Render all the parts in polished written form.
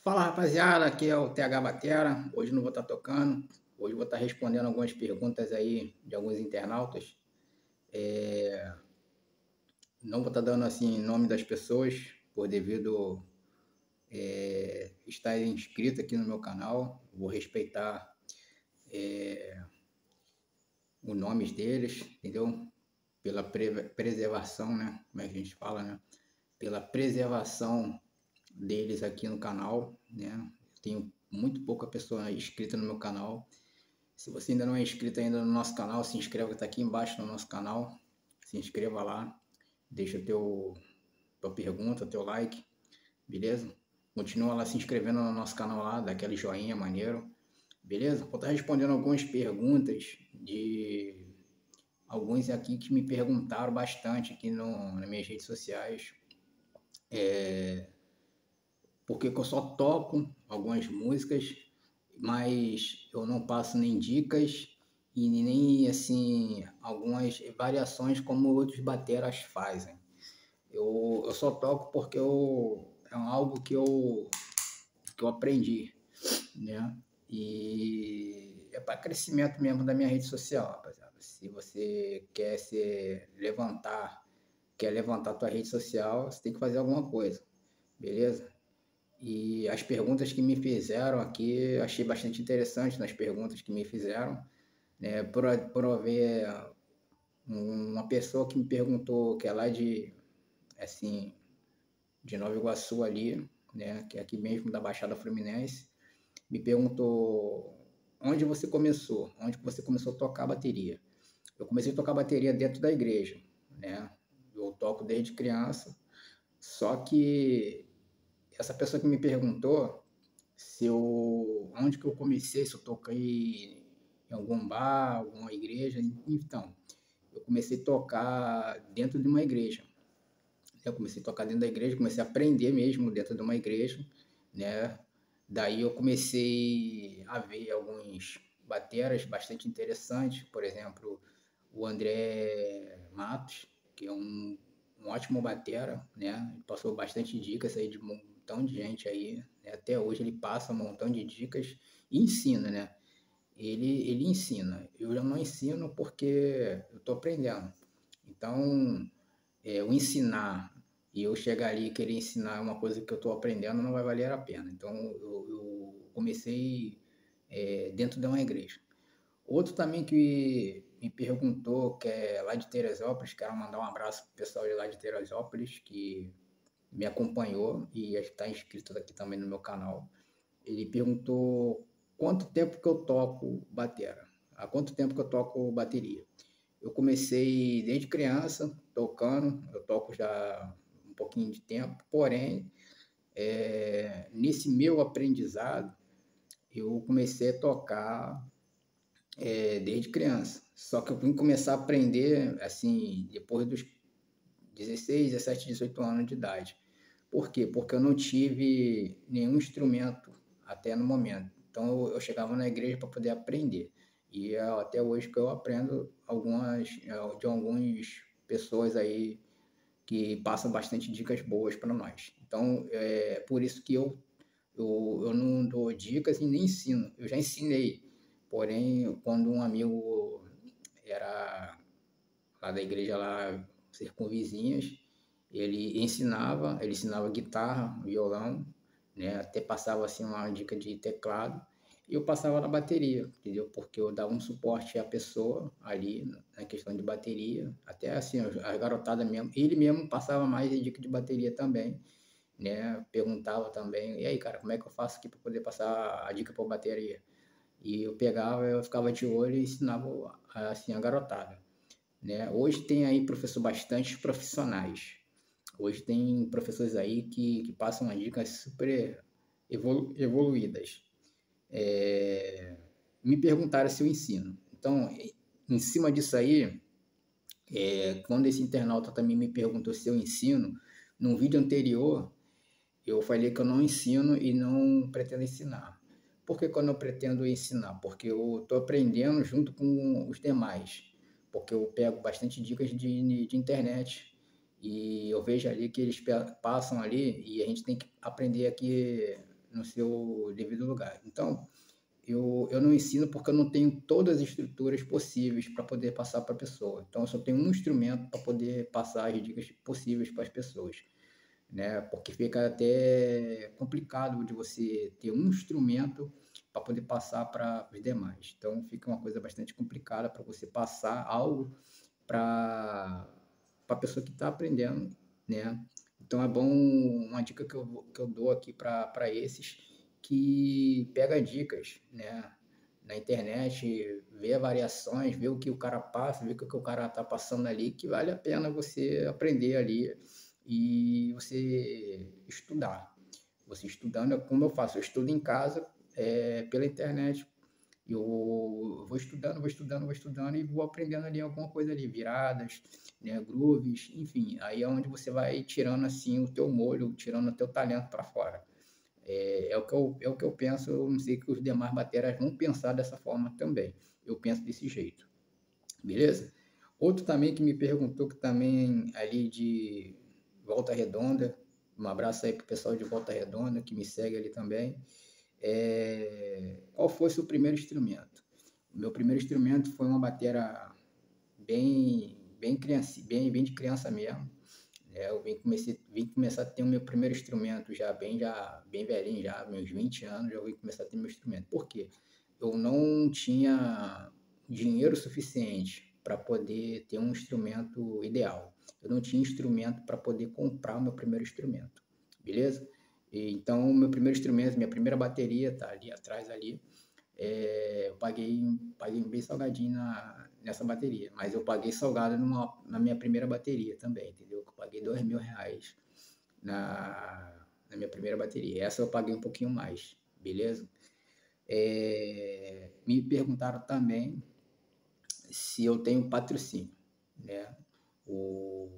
Fala rapaziada, aqui é o TH Batera. Hoje não vou estar tocando, hoje vou estar respondendo algumas perguntas aí de alguns internautas. É, Não vou estar dando assim nome das pessoas, por devido estar inscrito aqui no meu canal. Vou respeitar os nomes deles, entendeu? Pela preservação, né? Como é que a gente fala, né? Pela preservação deles aqui no canal, né? Tenho muito pouca pessoa inscrita no meu canal. Se você ainda não é inscrito ainda no nosso canal, se inscreva, que está aqui embaixo no nosso canal. Se inscreva lá, deixa tua pergunta, teu like, beleza? Continua lá se inscrevendo no nosso canal lá, dá aquele joinha maneiro, beleza? Vou estar respondendo algumas perguntas de alguns aqui que me perguntaram bastante aqui nas minhas redes sociais. Por que eu só toco algumas músicas, mas eu não passo nem dicas e nem assim algumas variações como outros bateras fazem. Eu só toco porque é algo que eu aprendi, né? E é para crescimento mesmo da minha rede social, rapaziada. Se você quer levantar a tua rede social, você tem que fazer alguma coisa, beleza? E as perguntas que me fizeram aqui, achei bastante interessante nas perguntas que me fizeram, né? Por haver uma pessoa que me perguntou, que é lá assim, de Nova Iguaçu ali, né? Que é aqui mesmo da Baixada Fluminense, me perguntou onde que você começou a tocar bateria. Eu comecei a tocar bateria dentro da igreja, né? Eu toco desde criança, só que essa pessoa que me perguntou se eu, onde que eu comecei, se eu toquei em algum bar, alguma igreja, então, eu comecei a tocar dentro de uma igreja. Eu comecei a tocar dentro da igreja, comecei a aprender mesmo dentro de uma igreja, né? Daí eu comecei a ver alguns bateras bastante interessantes, por exemplo, o André Matos, que é um ótimo batera, né? Ele passou bastante dicas aí de um montão de gente aí, né? Até hoje ele passa um montão de dicas e ensina, né? Ele ensina. Eu já não ensino porque eu estou aprendendo. Então, o ensinar e eu chegar ali e querer ensinar uma coisa que eu estou aprendendo não vai valer a pena. Então, eu comecei dentro de uma igreja. Outro também que me perguntou, que é lá de Teresópolis, quero mandar um abraço pro pessoal de lá de Teresópolis, que me acompanhou e está inscrito aqui também no meu canal. Ele perguntou quanto tempo que eu toco batera, há quanto tempo que eu toco bateria. Eu comecei desde criança tocando, eu toco já um pouquinho de tempo, porém, nesse meu aprendizado, eu comecei a tocar desde criança. Só que eu vim começar a aprender, assim, depois dos 16, 17, 18 anos de idade. Por quê? Porque eu não tive nenhum instrumento até no momento. Então eu chegava na igreja para poder aprender. E até hoje que eu aprendo de algumas pessoas aí que passam bastante dicas boas para nós. Então é por isso que eu não dou dicas e nem ensino. Eu já ensinei. Porém, quando um amigo era lá da igreja, lá circunvizinhas, ele ensinava guitarra, violão, né? Até passava assim uma dica de teclado e eu passava na bateria, entendeu? Porque eu dava um suporte à pessoa ali na questão de bateria, até assim a garotada mesmo, ele mesmo passava mais dica de bateria também, né? Perguntava também, e aí, cara, como é que eu faço aqui para poder passar a dica para bateria? E eu pegava, eu ficava de olho e ensinava assim a garotada, né? Hoje tem aí professor bastante profissionais. Hoje tem professores aí que passam as dicas super evoluídas. Me perguntaram se eu ensino. Então, em cima disso aí, quando esse internauta também me perguntou se eu ensino, num vídeo anterior, eu falei que eu não ensino e não pretendo ensinar. Por que que eu não pretendo ensinar? Porque eu estou aprendendo junto com os demais. Porque eu pego bastante dicas de internet e eu vejo ali que eles passam ali e a gente tem que aprender aqui no seu devido lugar. Então, eu não ensino porque eu não tenho todas as estruturas possíveis para poder passar para a pessoa. Então, eu só tenho um instrumento para poder passar as dicas possíveis para as pessoas, né? Porque fica até complicado de você ter um instrumento para poder passar para os demais. Então, fica uma coisa bastante complicada para você passar algo para a pessoa que está aprendendo, né? Então, é bom, uma dica que eu dou aqui para esses que pega dicas, né? Na internet, vê variações, vê o que o cara passa, vê o que o cara está passando ali, que vale a pena você aprender ali e você estudar. Você estudando, como eu faço, eu estudo em casa, pela internet, eu vou estudando, vou estudando, vou estudando e vou aprendendo ali alguma coisa ali, viradas, né, grooves, enfim, aí é onde você vai tirando assim o teu molho, tirando o teu talento para fora. É o que eu penso, eu não sei que os demais bateras vão pensar dessa forma também. Eu penso desse jeito, beleza? Outro também que me perguntou, que também ali de Volta Redonda, um abraço aí pro pessoal de Volta Redonda, que me segue ali também. Qual foi o seu primeiro instrumento? O meu primeiro instrumento foi uma batera bem, criança, bem de criança mesmo. Vim começar a ter o meu primeiro instrumento já bem velhinho, já meus 20 anos, já vim começar a ter meu instrumento. Por quê? Eu não tinha dinheiro suficiente para poder ter um instrumento ideal. Eu não tinha instrumento para poder comprar o meu primeiro instrumento, beleza? Então, o meu primeiro instrumento, minha primeira bateria, tá ali atrás ali, eu paguei bem salgadinho nessa bateria, mas eu paguei salgado na minha primeira bateria também, entendeu? Eu paguei R$ 2.000 na minha primeira bateria. Essa eu paguei um pouquinho mais, beleza? Me perguntaram também se eu tenho patrocínio, né? O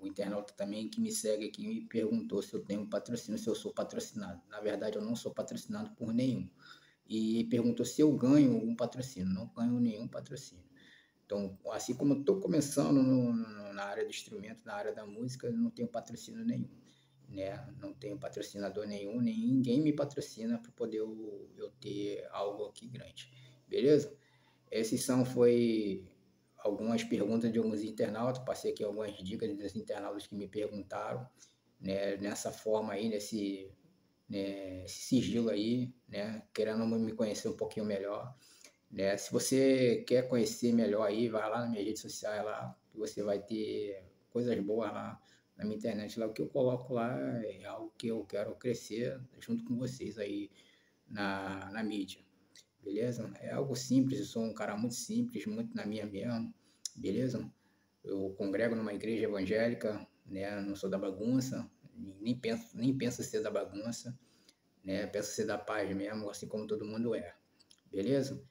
internauta também que me segue aqui me perguntou se eu tenho patrocínio, se eu sou patrocinado. Na verdade, eu não sou patrocinado por nenhum. E perguntou se eu ganho um patrocínio. Não ganho nenhum patrocínio. Então, assim como eu estou começando na área do instrumento, na área da música, eu não tenho patrocínio nenhum, né? Não tenho patrocinador nenhum, nem ninguém me patrocina para poder eu ter algo aqui grande, beleza? Foi algumas perguntas de alguns internautas, passei aqui algumas dicas dos internautas que me perguntaram, né? Nessa forma aí, esse sigilo aí, né? Querendo me conhecer um pouquinho melhor, né? Se você quer conhecer melhor aí, vai lá na minha rede social lá, que você vai ter coisas boas lá na minha internet. Lá o que eu coloco lá é algo que eu quero crescer junto com vocês aí na mídia, beleza? É algo simples, eu sou um cara muito simples, muito na minha mesmo, beleza? Eu congrego numa igreja evangélica, né? Não sou da bagunça, nem penso ser da bagunça, né? Penso ser da paz mesmo, assim como todo mundo é, beleza?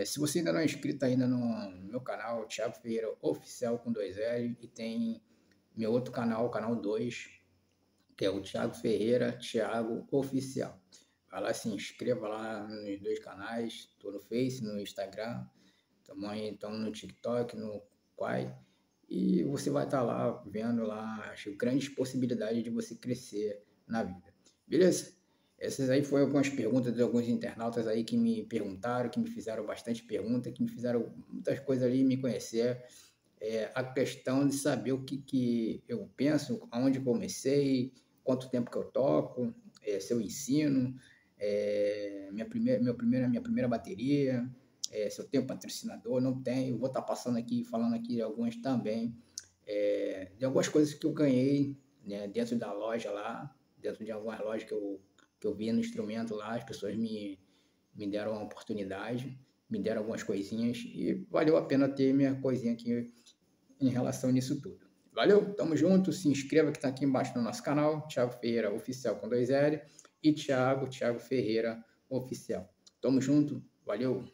Se você ainda não é inscrito ainda no meu canal, Thiago Ferreira Oficial com 2L, e tem meu outro canal, canal 2, que é o Thiago Ferreira, Thiago Oficial. Vai lá, se inscreva lá nos dois canais, estou no Face, no Instagram, estamos no TikTok, no Quai, e você vai estar lá vendo lá as grandes possibilidades de você crescer na vida. Beleza? Essas aí foram algumas perguntas de alguns internautas aí que me perguntaram, que me fizeram bastante pergunta, que me fizeram muitas coisas ali me conhecer. A questão de saber o que eu penso, aonde comecei, quanto tempo que eu toco, se eu ensino, minha primeira bateria, se eu tenho patrocinador, não tenho. Vou estar passando aqui, falando aqui de algumas também, de algumas coisas que eu ganhei, né, dentro da loja lá, dentro de algumas lojas que eu vi no instrumento lá, as pessoas me deram uma oportunidade, me deram algumas coisinhas e valeu a pena ter minha coisinha aqui em relação nisso tudo. Valeu, tamo junto, se inscreva que tá aqui embaixo no nosso canal, Thiago Ferreira Oficial com 2L e Thiago Ferreira Oficial. Tamo junto, valeu!